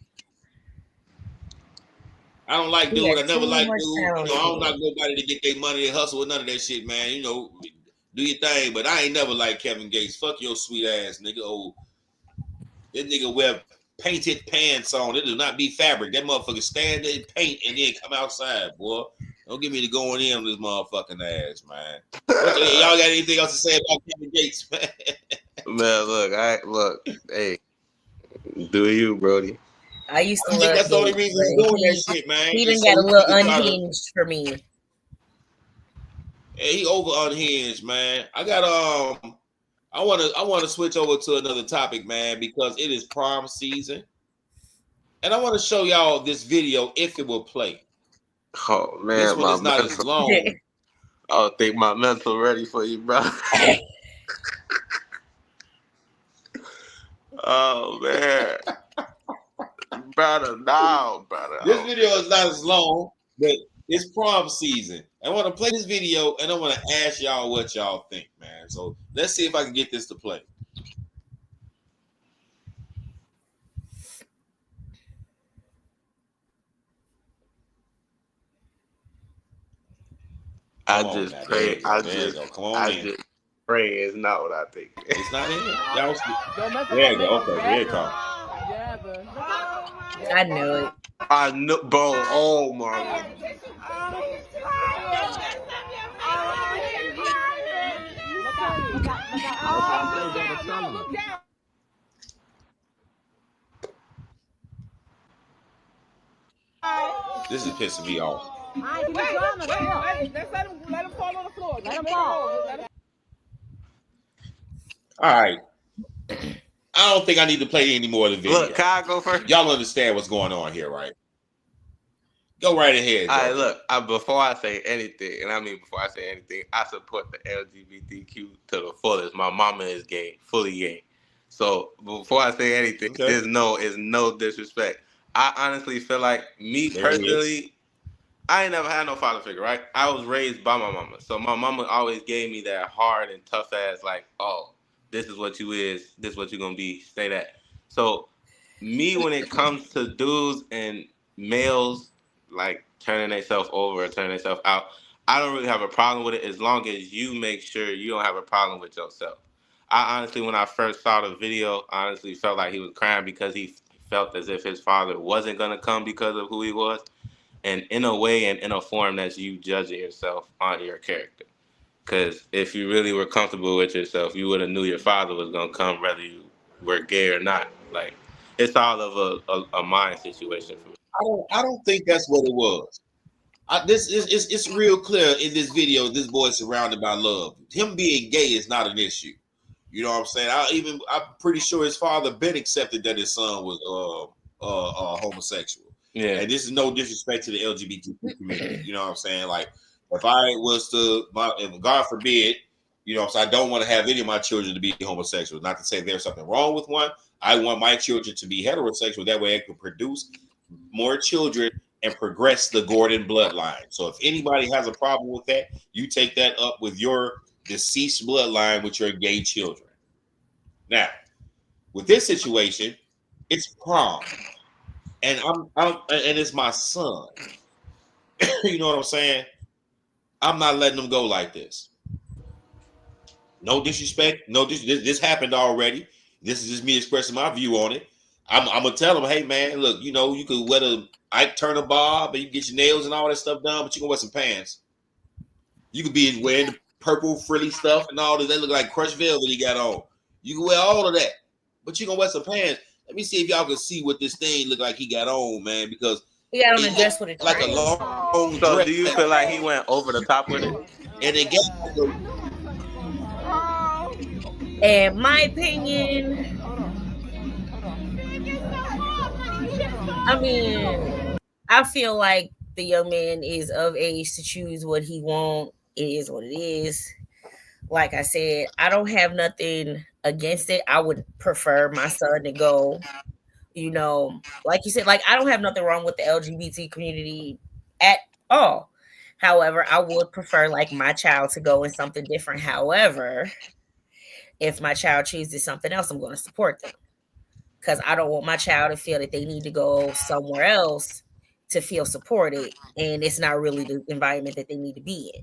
I don't like dude. I never like dude. You know, I don't like nobody to get their money and hustle or none of that shit, man. You know, Do your thing, but I ain't never like Kevin Gates. Fuck your sweet ass, nigga. Oh, that nigga wear painted pants on. It do not be fabric. That motherfucker stand there, paint, and then come outside, boy. Don't get me to going in on this motherfucking ass, man. Y'all got anything else to say about Kevin Gates, man? Man, look, hey, do you, Brody? I used to I think love that's the only Gates, reason he's but doing that shit, man. he done Just got so a little he can try to. unhinged for me. Yeah, he over unhinged, man. I wanna switch over to another topic, man, because it is prom season. And I want to show y'all this video if it will play. Oh man, this one is not as long. I don't think my mental ready for you, bro. Oh man, brother. This video is not as long, but it's prom season. I want to play this video and I want to ask y'all what y'all think, man. So let's see if I can get this to play. I just pray. I just pray it's not what I think. It's not in here. Y'all see? There you go. Okay, here it comes. I knew it. I know, bro. Oh my God. This is pissing me off. Wait, let's let him fall on the floor. Let him fall. All right. I don't think I need to play any more of the video. Look, can I go first? Y'all understand what's going on here, right? Go right ahead. All right, look. Before I say anything, I support the LGBTQ to the fullest. My mama is gay, fully gay. So before I say anything, there's no disrespect. I honestly feel like me personally, I ain't never had no father figure, right? I was raised by my mama. So my mama always gave me that hard and tough ass, like, oh, this is what you is, this is what you're going to be, stay that. So me, when it comes to dudes and males, like turning themselves over or turning themselves out, I don't really have a problem with it as long as you make sure you don't have a problem with yourself. I honestly, when I first saw the video, honestly felt like he was crying because he felt as if his father wasn't going to come because of who he was. And in a way and in a form that's you judging yourself on your character. Because if you really were comfortable with yourself, you would have knew your father was going to come whether you were gay or not. Like, it's all of a mind situation for me. I don't think that's what it was. It's real clear in this video. This boy surrounded by love. Him being gay is not an issue. You know what I'm saying? I'm pretty sure his father been accepted that his son was homosexual. Yeah. And this is no disrespect to the LGBT community. You know what I'm saying? Like, if I was to, if God forbid, you know, so I don't want to have any of my children to be homosexual. Not to say there's something wrong with one. I want my children to be heterosexual. That way I can produce more children and progress the Gordon bloodline. So if anybody has a problem with that, you take that up with your deceased bloodline with your gay children. Now, with this situation, it's prom. And and it's my son. You know what I'm saying? I'm not letting them go like this. No disrespect. This happened already. This is just me expressing my view on it. I'm gonna tell them, hey man, look, you know, you could wear the Ike Turner bob and you can get your nails and all that stuff done, but you can wear some pants. You could be wearing the purple frilly stuff and all that. They look like crushed velvet he got on. You can wear all of that, but you gonna wear some pants. Let me see if y'all can see what this thing look like he got on, man, because he got on a dress with a like a long So dress. do you feel like he went over the top with it? And it got in my opinion, I mean, I feel like the young man is of age to choose what he wants. It is what it is. Like I said, I don't have nothing against it. I would prefer my son to go, you know, like you said, like I don't have nothing wrong with the LGBT community at all. However, I would prefer like my child to go in something different. However, if my child chooses something else, I'm going to support them because I don't want my child to feel that they need to go somewhere else to feel supported, and it's not really the environment that they need to be in.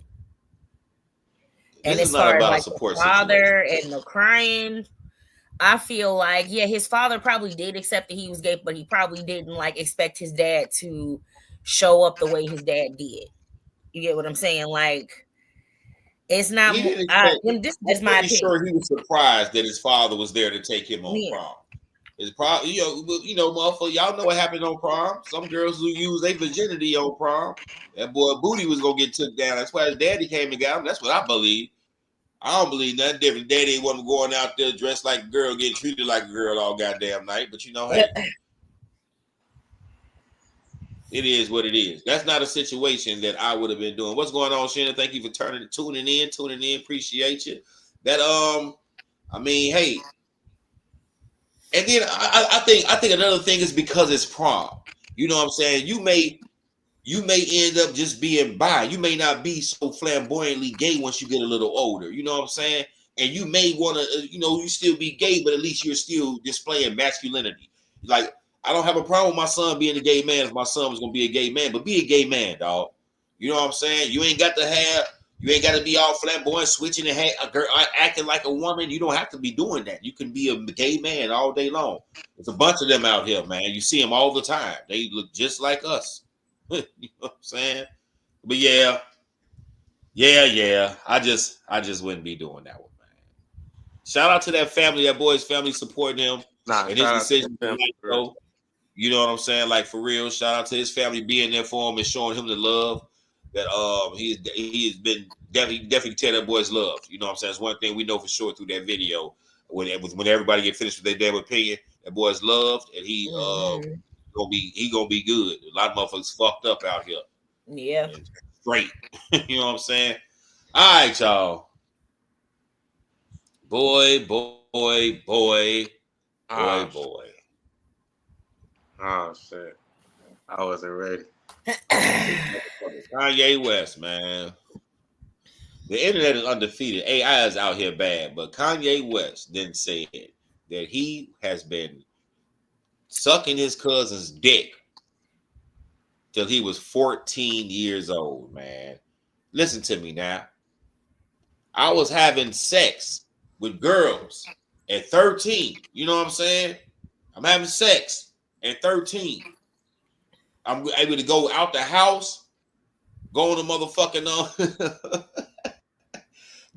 And This as is not far as about a like the support father situation. and the crying, I feel like, yeah, his father probably did accept that he was gay, but he probably didn't like expect his dad to show up the way his dad did. You get what I'm saying? Like, it's not. He didn't expect. This is I'm just my pretty opinion. sure he was surprised that his father was there to take him on Yeah. prom. It's probably motherfucker. Y'all know what happened on prom. Some girls who use their virginity on prom. That boy booty was gonna get took down. That's why his daddy came and got him. That's what I believe. I don't believe nothing different. Daddy wasn't going out there dressed like a girl, getting treated like a girl all goddamn night. But hey, it is what it is. That's not a situation that I would have been doing. What's going on, Shannon? Thank you for tuning in. Appreciate you. That I mean, hey. And then I think another thing is because it's prom. You know what I'm saying? You may end up just being bi. You may not be so flamboyantly gay once you get a little older. You know what I'm saying? And you may want to, you still be gay, but at least you're still displaying masculinity. Like, I don't have a problem with my son being a gay man if my son was gonna be a gay man, but be a gay man, dog. You know what I'm saying? You ain't got to be all flamboyant, switching and a girl acting like a woman. You don't have to be doing that. You can be a gay man all day long. There's a bunch of them out here, man. You see them all the time. They look just like us. You know what I'm saying? But yeah. I just wouldn't be doing that one, man. Shout out to that family, that boy's family supporting him and his decision to let go. You know what I'm saying? Like, for real. Shout out to his family being there for him and showing him the love that he has been definitely tell that boy's love. You know what I'm saying? It's one thing we know for sure through that video. When everybody get finished with their damn opinion, that boy's loved and he gonna be good. A lot of motherfuckers fucked up out here. Yeah. Great. You know what I'm saying? All right, y'all. Boy. Oh shit. I wasn't ready. Kanye West, man. The internet is undefeated. AI is out here bad, but Kanye West then said that he has been sucking his cousin's dick till he was 14 years old, man. Listen to me now. I was having sex with girls at 13. You know what I'm saying? I'm having sex at 13. I'm able to go out the house, go on the motherfucking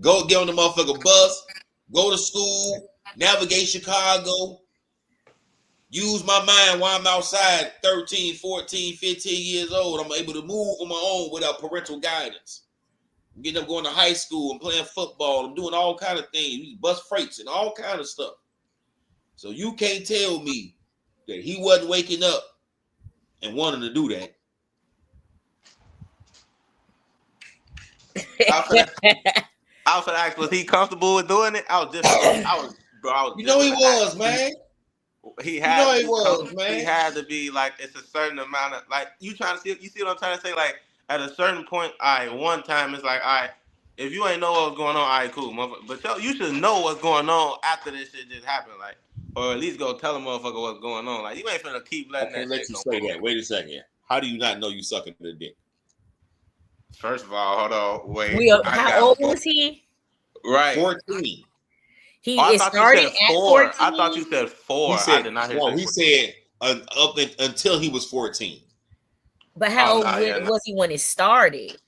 go get on the motherfucking bus, go to school, navigate Chicago, use my mind while I'm outside 13, 14, 15 years old. I'm able to move on my own without parental guidance. I'm getting up going to high school. I'm playing football. I'm doing all kind of things, bus freights and all kind of stuff. So you can't tell me that he wasn't waking up and wanting to do that. I was gonna ask, was he comfortable with doing it? You know he was, man. He had man. He had to be like, it's a certain amount of, like, you see what I'm trying to say? Like, at a certain point, one time it's like, if you ain't know what's going on, all right, cool, motherfucker. But you should know what's going on after this shit just happened, like, or at least go tell a motherfucker what's going on. Like, you ain't finna keep letting that shit go. Say that. Wait a second. How do you not know you sucking the dick? First of all, hold on, wait. How old was he? Right. 14. He started at 14. I thought you said 4. I did not hear that. He said up until he was 14. But how old was he when it started?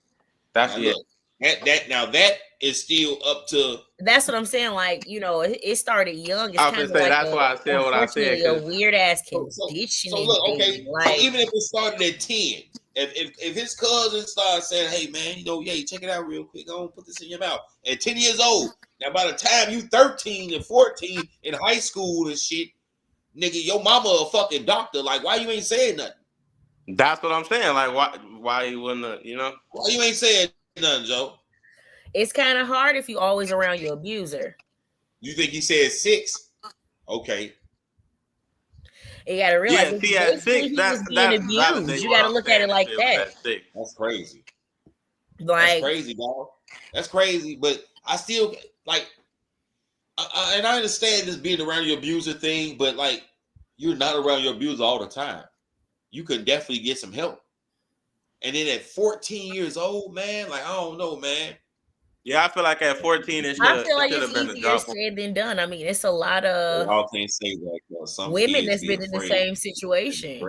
That's it. That is still up to. That's what I'm saying. Like, it started young. It's kind of like that's why I said what I said. A weird ass condition. So look, okay. So even if it started at 10, if his cousin started saying, "Hey man, check it out real quick. Go put this in your mouth." At 10 years old, now by the time you 13 and 14 in high school and shit, nigga, your mama a fucking doctor. Like, why you ain't saying nothing? That's what I'm saying. Like, why you wouldn't, Why you ain't saying nothing, Joe? It's kind of hard if you always around your abuser. You think he said 6? Okay. You gotta realize, at 6, that's being abused. You gotta look at it like that. That's crazy. Like, that's crazy, dog. That's crazy. But I still like, and I understand this being around your abuser thing, but like, you're not around your abuser all the time. You could definitely get some help. And then at 14 years old, man, like, I don't know, man. Yeah, I feel like at 14 it should I feel like have it's been a easier drop. said than done. I mean, it's a lot They of all can't say that. Some women kids that's be been in the afraid same situation.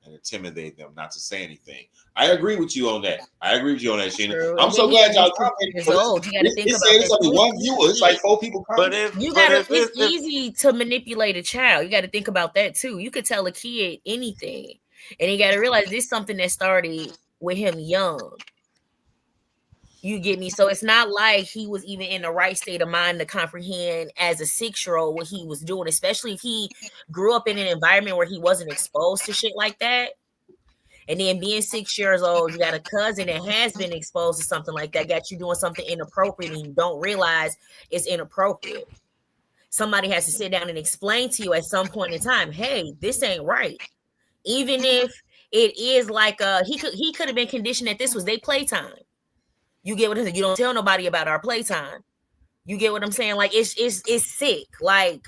and intimidate them not to say anything. I agree with you on that. Sheena. True. I'm And then so he glad y'all almost 50 commented. years So old. You got to think it about said that it's only too. one viewer. It's like 4 people But commenting. It's easy to manipulate a child. You got to think about that too. You could tell a kid anything, and you got to realize this is something that started with him young. You get me? So it's not like he was even in the right state of mind to comprehend as a 6-year-old what he was doing, especially if he grew up in an environment where he wasn't exposed to shit like that. And then being 6 years old, you got a cousin that has been exposed to something like that, got you doing something inappropriate, and you don't realize it's inappropriate. Somebody has to sit down and explain to you at some point in time, hey, this ain't right. Even if it is like he could have been conditioned that this was their playtime. You get what I'm saying? You don't tell nobody about our playtime. You get what I'm saying? Like it's sick. Like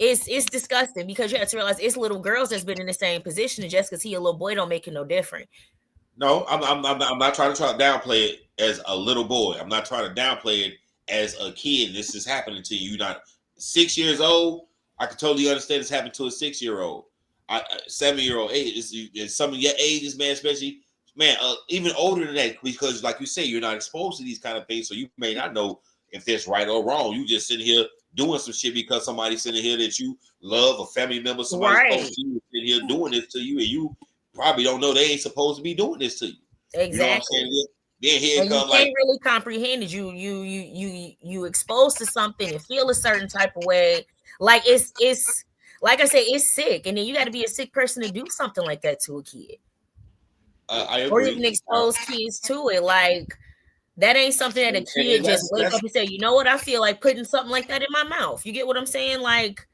it's disgusting because you have to realize it's little girls that's been in the same position, and just because he a little boy don't make it no different. No, I'm not trying to downplay it as a little boy. I'm not trying to downplay it as a kid. This is happening to you. You're not 6 years old. I can totally understand it's happening to a 6-year-old. 7-year-old age is some of your ages, man, especially even older than that, because like you say, you're not exposed to these kind of things, so you may not know if that's right or wrong. You just sitting here doing some shit because somebody's sitting here that you love, a family member, somebody's close to you, sitting here doing this to you, and you probably don't know they ain't supposed to be doing this to you. Exactly. You know what I'm saying? Then here and you can't really comprehend it. You exposed to something and feel a certain type of way. Like it's like I said, it's sick, and then you got to be a sick person to do something like that to a kid. I agree. Or even expose kids to it. Like that ain't something that a kid just wake up and say, you know what, I feel like putting something like that in my mouth. You get what I'm saying? Like,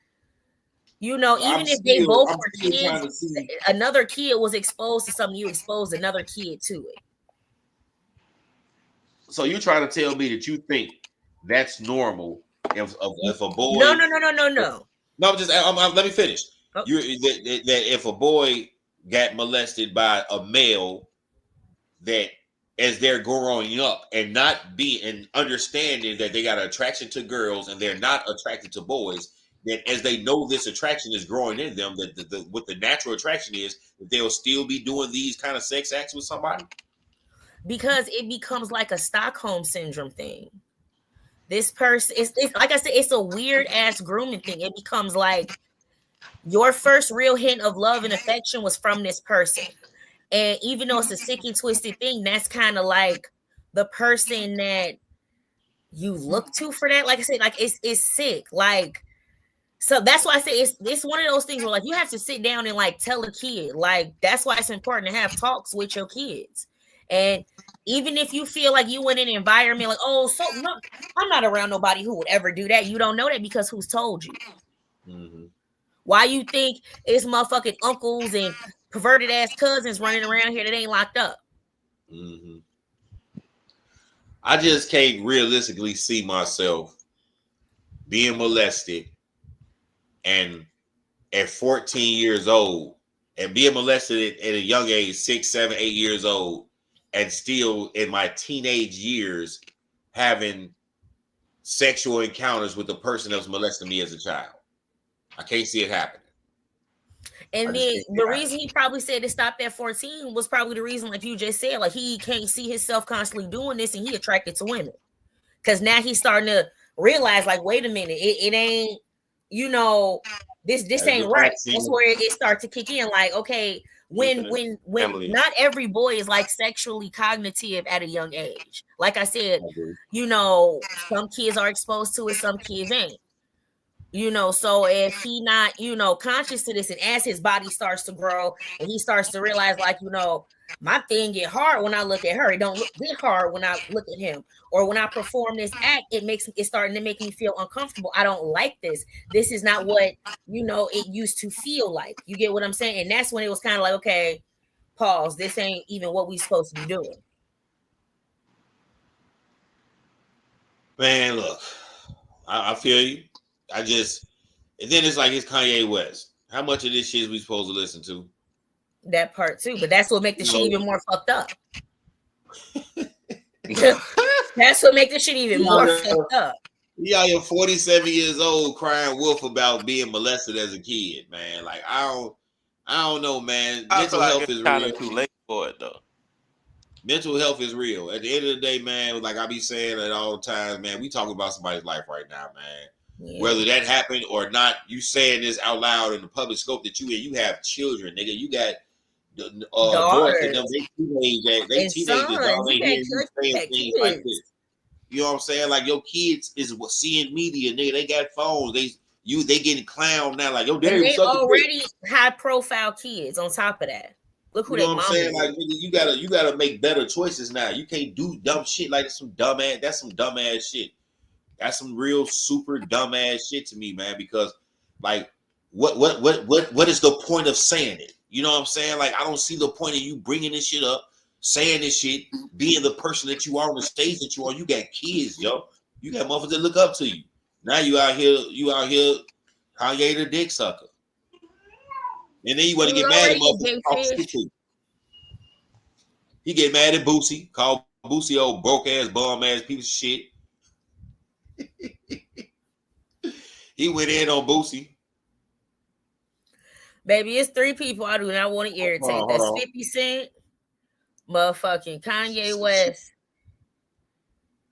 you know, even if they both were kids, another kid was exposed to something, you exposed another kid to it. So you're trying to tell me that you think that's normal if a boy? No. No, let me finish. Oh. That if a boy got molested by a male, that as they're growing up and not being understanding that they got an attraction to girls and they're not attracted to boys, that as they know this attraction is growing in them, that what the natural attraction is, that they'll still be doing these kind of sex acts with somebody. Because it becomes like a Stockholm syndrome thing. This person, it's like I said, it's a weird ass grooming thing. It becomes like your first real hint of love and affection was from this person. And even though it's a sick and twisted thing, that's kind of like the person that you look to for that. Like I said, like it's sick. Like, so that's why I say it's one of those things where like you have to sit down and like tell a kid. Like that's why it's important to have talks with your kids. And even if you feel like you in an environment like, oh, so no, I'm not around nobody who would ever do that. You don't know that because who's told you? Mm-hmm. Why you think it's motherfucking uncles and perverted ass cousins running around here that ain't locked up? Mm-hmm. I just can't realistically see myself being molested and at 14 years old and being molested at a young age, 6, 7, 8 years old, and still in my teenage years having sexual encounters with the person that was molesting me as a child. I can't see it happening. And then the reason he probably said it stopped at 14 was probably the reason, like you just said, like he can't see himself constantly doing this and he attracted to women. Because now he's starting to realize, like, wait a minute, it ain't, you know, this ain't right. That's where it starts to kick in. Like, okay, when not every boy is like sexually cognitive at a young age. Like I said, you know, some kids are exposed to it, some kids ain't. You know, so if he not, you know, conscious to this, and as his body starts to grow and he starts to realize, like, you know, my thing get hard when I look at her. It don't get hard when I look at him. Or when I perform this act, it's starting to make me feel uncomfortable. I don't like this. This is not what, you know, it used to feel like. You get what I'm saying? And that's when it was kind of like, okay, pause. This ain't even what we supposed to be doing. Man, look, I feel you. And then it's like it's Kanye West. How much of this shit is we supposed to listen to? That part too, but that's what makes the shit even more fucked up. That's what makes this shit even more fucked up. He out here 47 years old crying wolf about being molested as a kid, man. Like I don't know, man. I Mental feel like health it's is kind real. of too late for it though. Mental health is real. At the end of the day, man, like I be saying at all times, man, we talking about somebody's life right now, man. Yeah. Whether that happened or not, you saying this out loud in the public scope that you have children, nigga. You got North and them, they teenagers, dog. They hear you saying things like this. You know what I'm saying? Like your kids is seeing media, nigga. They got phones. They getting clowned now. Like, yo, daddy, they already high profile kids on top of that. Look who you know they what I'm saying? Like, nigga, you gotta make better choices now. You can't do dumb shit like that's some dumbass shit. That's some real super dumbass shit to me, man. Because like, what is the point of saying it? You know what I'm saying? Like, I don't see the point of you bringing this shit up, saying this shit, being the person that you are on the stage that you are. You got kids, yo. You got motherfuckers that look up to you. Now you out here, Kanye the dick sucker. And then you want to get mad at motherfuckers. He get mad at Boosie, call Boosie old broke ass, bum ass piece of shit. He went in on Boosie. Baby, it's 3 people I do not want to irritate. That's 50 Cent, motherfucking Kanye West.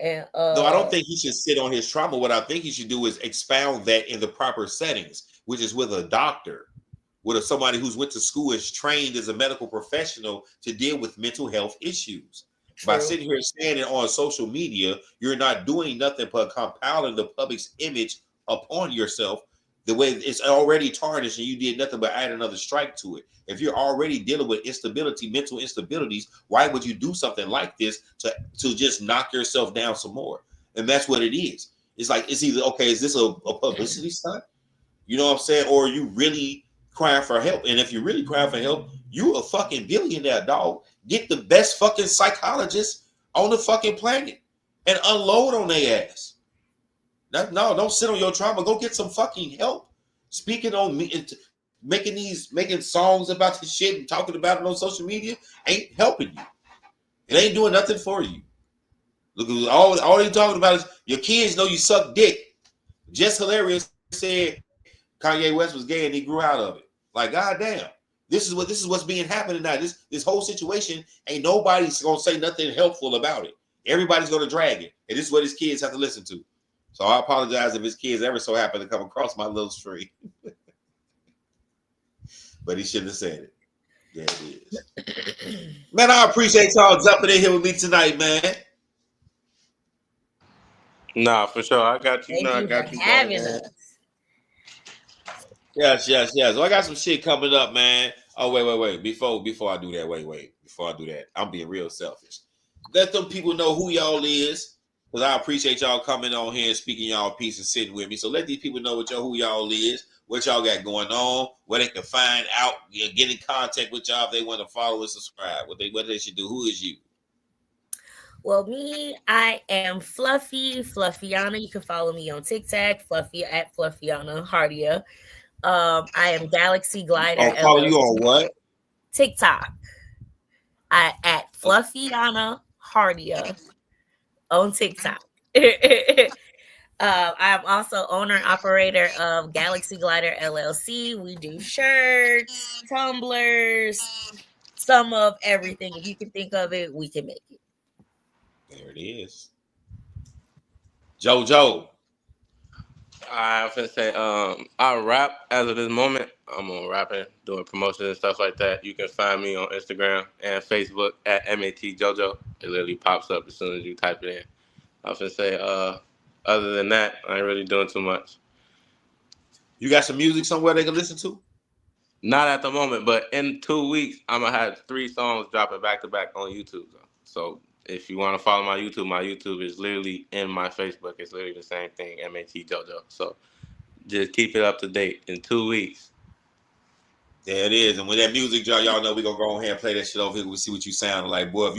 And no, I don't think he should sit on his trauma. What I think he should do is expound that in the proper settings, which is with a doctor, with somebody who's went to school, is trained as a medical professional to deal with mental health issues. True. By sitting here saying it on social media, you're not doing nothing but compiling the public's image upon yourself the way it's already tarnished, and you did nothing but add another strike to it. If you're already dealing with instability, mental instabilities, why would you do something like this to just knock yourself down some more? And that's what it is. It's like, it's either, okay, is this a publicity stunt? You know what I'm saying? Or are you really crying for help? And if you're really crying for help, you a fucking billionaire, dog. Get the best fucking psychologist on the fucking planet and unload on their ass. No, don't sit on your trauma. Go get some fucking help. Speaking on me, making songs about this shit and talking about it on social media ain't helping you. It ain't doing nothing for you. Look, all you talking about is your kids know you suck dick. Just Hilarious said Kanye West was gay and he grew out of it. Like, goddamn, this is what's being happening now. This whole situation, ain't nobody's gonna say nothing helpful about it. Everybody's gonna drag it, and this is what his kids have to listen to. So I apologize if his kids ever so happen to come across my little stream. But he shouldn't have said it. Yeah, it is. Man, I appreciate y'all jumping in here with me tonight, man. Nah, for sure. I got you. Thank you for having us. Yes. So I got some shit coming up, man. Oh, wait. Before I do that, I'm being real selfish. Let them people know who y'all is. Because I appreciate y'all coming on here and speaking y'all piece and sitting with me. So let these people know who y'all is, what y'all got going on, where they can find out, get in contact with y'all if they want to follow and subscribe. What they should do. Who is you? Well, me, I am Fluffiana. You can follow me on TikTok, Fluffy at Fluffiana Hardia. I am Galaxy Glider. I'll follow you on what? TikTok. I at Fluffiana Hardia. On TikTok. I'm also owner and operator of Galaxy Glider LLC. We do shirts, tumblers, some of everything. If you can think of it, we can make it. There it is. JoJo. I was gonna say, I rap as of this moment. I'm on rapping, doing promotions and stuff like that. You can find me on Instagram and Facebook at Mhe JoJo. It literally pops up as soon as you type it in. I was gonna say, other than that, I ain't really doing too much. You got some music somewhere they can listen to? Not at the moment, but in 2 weeks, I'm gonna have 3 songs dropping back to back on YouTube. So if you want to follow my YouTube is literally in my Facebook. It's literally the same thing, Mhe JoJo. So just keep it up to date. In 2 weeks. There it is. And when that music drop, y'all know we gonna go ahead and play that shit over here. We'll see what you sound like. Boy, if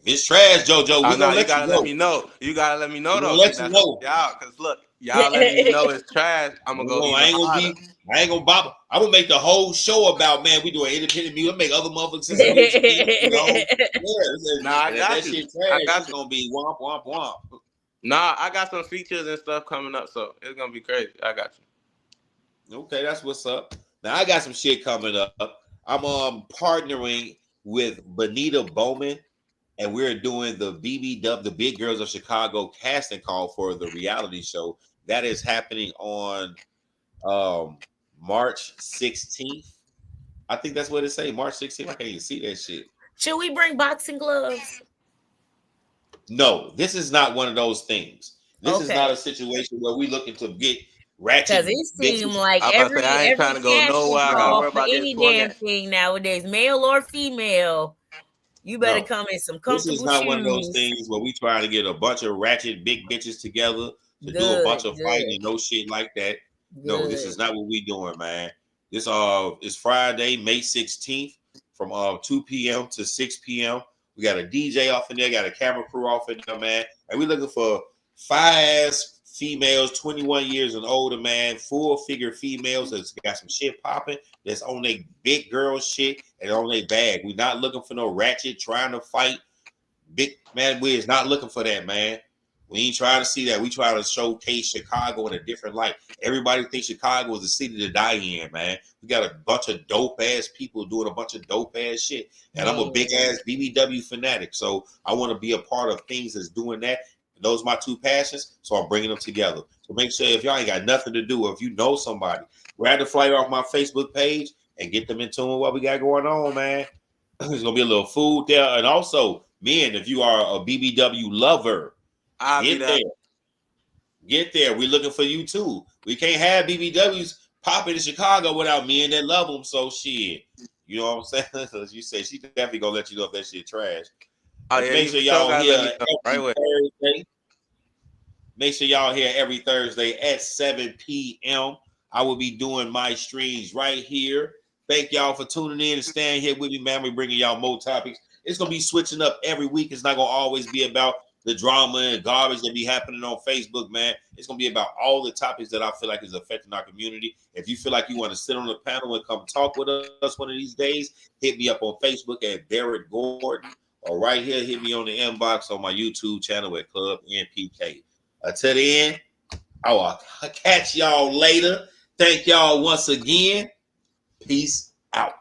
it's trash, JoJo, we gonna let you know. You gotta let me know though. Let you know. Yeah, because look, y'all let me know it's trash, I'm gonna go No, even harder. I ain't gonna bother. I'm gonna make the whole show about, man, we doing independent music. I'll make other motherfuckers listen to shit, you know. Yeah, Nah, I and if got that you. shit I trash, got it's you. gonna be womp womp womp. Nah, I got some features and stuff coming up, so it's gonna be crazy. I got you. Okay, that's what's up. Now I got some shit coming up. I'm partnering with Benita Bowman, and we're doing the BBW, the Big Girls of Chicago casting call for the reality show that is happening on March 16th. I think that's what it say. March 16th. I can't even see that shit. Should we bring boxing gloves? No, this is not one of those things. This is not Okay. a situation where we looking to get ratchet Because it seems bitches. like I'm about to say I ain't trying to go casting nowhere. I gotta call worry for about getting any swung damn at. thing nowadays, male or female, you better No, come in some this is comfortable not one of those shoes. things where we trying to get a bunch of ratchet big bitches together to do a bunch Good, of fighting and no shit like that. No, this good. is not what we doing, man. This is Friday, May 16th from 2 p.m. to 6 p.m. We got a DJ off in there, got a camera crew off in there, man. And we looking for fire-ass females, 21 years and older, man, full-figure females that's got some shit popping, that's on their big girl shit and on their bag. We not looking for no ratchet trying to fight. Big man, we is not looking for that, man. We ain't trying to see that. We try to showcase Chicago in a different light. Everybody thinks Chicago is the city to die in, man. We got a bunch of dope ass people doing a bunch of dope ass shit. And I'm a big ass BBW fanatic. So I want to be a part of things that's doing that. And those are my two passions. So I'm bringing them together. So make sure if y'all ain't got nothing to do, or if you know somebody, grab the flyer off my Facebook page and get them in tune with what we got going on, man. There's gonna be a little food there. And also, men, if you are a BBW lover, I'll be get there. there. Get there. We're looking for you too. We can't have BBWs popping in Chicago without men that love them. So shit. You know what I'm saying? As you say, she definitely gonna let you know if that shit trash. Oh And yeah, make you sure for sure y'all gotta here let me know right every away. Thursday. Make sure y'all here every Thursday at 7 p.m. I will be doing my streams right here. Thank y'all for tuning in and staying here with me, man. We're bringing y'all more topics. It's going to be switching up every week. It's not going to always be about the drama and garbage that be happening on Facebook, man. It's going to be about all the topics that I feel like is affecting our community. If you feel like you want to sit on the panel and come talk with us one of these days, hit me up on Facebook at Barrett Gordon, or right here, hit me on the inbox on my YouTube channel at Club NPK. Until then, I will catch y'all later. Thank y'all once again. Peace out.